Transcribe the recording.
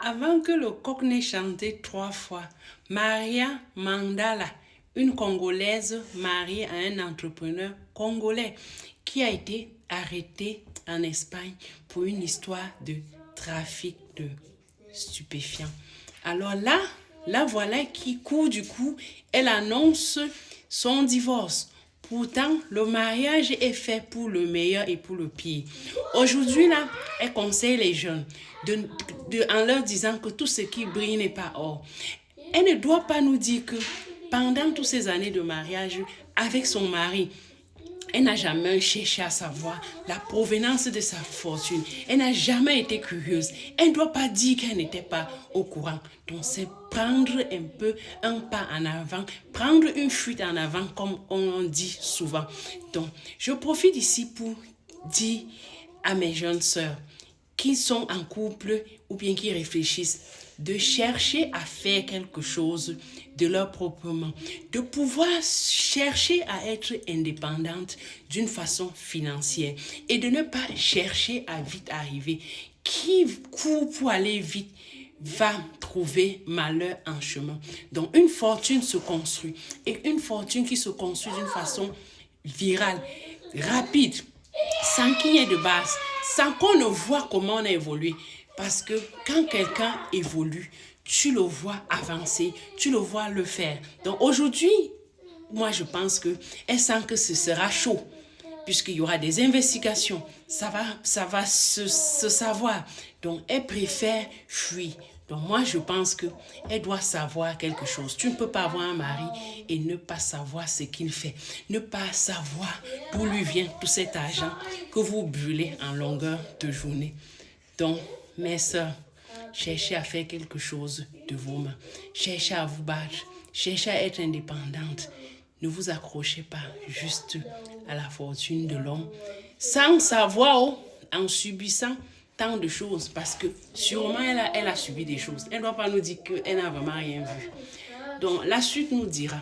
Avant que le coq n'ait chanté 3 fois, Maria Mandala, une Congolaise mariée à un entrepreneur congolais qui a été arrêté en Espagne pour une histoire de trafic de stupéfiants. Alors là voilà qui court du coup, elle annonce son divorce. Pourtant, le mariage est fait pour le meilleur et pour le pire. Aujourd'hui, là, elle conseille les jeunes en leur disant que tout ce qui brille n'est pas or. Elle ne doit pas nous dire que pendant toutes ces années de mariage avec son mari, elle n'a jamais cherché à savoir la provenance de sa fortune. Elle n'a jamais été curieuse. Elle ne doit pas dire qu'elle n'était pas au courant. Donc, c'est prendre un peu un pas en avant, prendre une fuite en avant, comme on dit souvent. Donc, je profite ici pour dire à mes jeunes sœurs qui sont en couple ou bien qui réfléchissent de chercher à faire quelque chose de leur propre main, de pouvoir chercher à être indépendante d'une façon financière et de ne pas chercher à vite arriver. Qui court pour aller vite va trouver malheur en chemin. Donc une fortune se construit et une fortune qui se construit d'une façon virale, rapide, sans qu'il y ait de base, sans qu'on ne voit comment on a évolué. Parce que quand quelqu'un évolue, tu le vois avancer, tu le vois le faire. Donc aujourd'hui, moi je pense qu'elle sent que ce sera chaud, puisqu'il y aura des investigations, ça va se savoir. Donc elle préfère fuir. Donc moi je pense qu'elle doit savoir quelque chose. Tu ne peux pas avoir un mari et ne pas savoir ce qu'il fait. Ne pas savoir d'où lui vient tout cet argent que vous brûlez en longueur de journée. Donc mes sœurs, cherchez à faire quelque chose de vos mains. Cherchez à vous battre. Cherchez à être indépendante. Ne vous accrochez pas juste à la fortune de l'homme sans savoir, en subissant tant de choses, parce que sûrement elle a subi des choses. Elle ne doit pas nous dire qu'elle n'a vraiment rien vu. Donc la suite nous dira.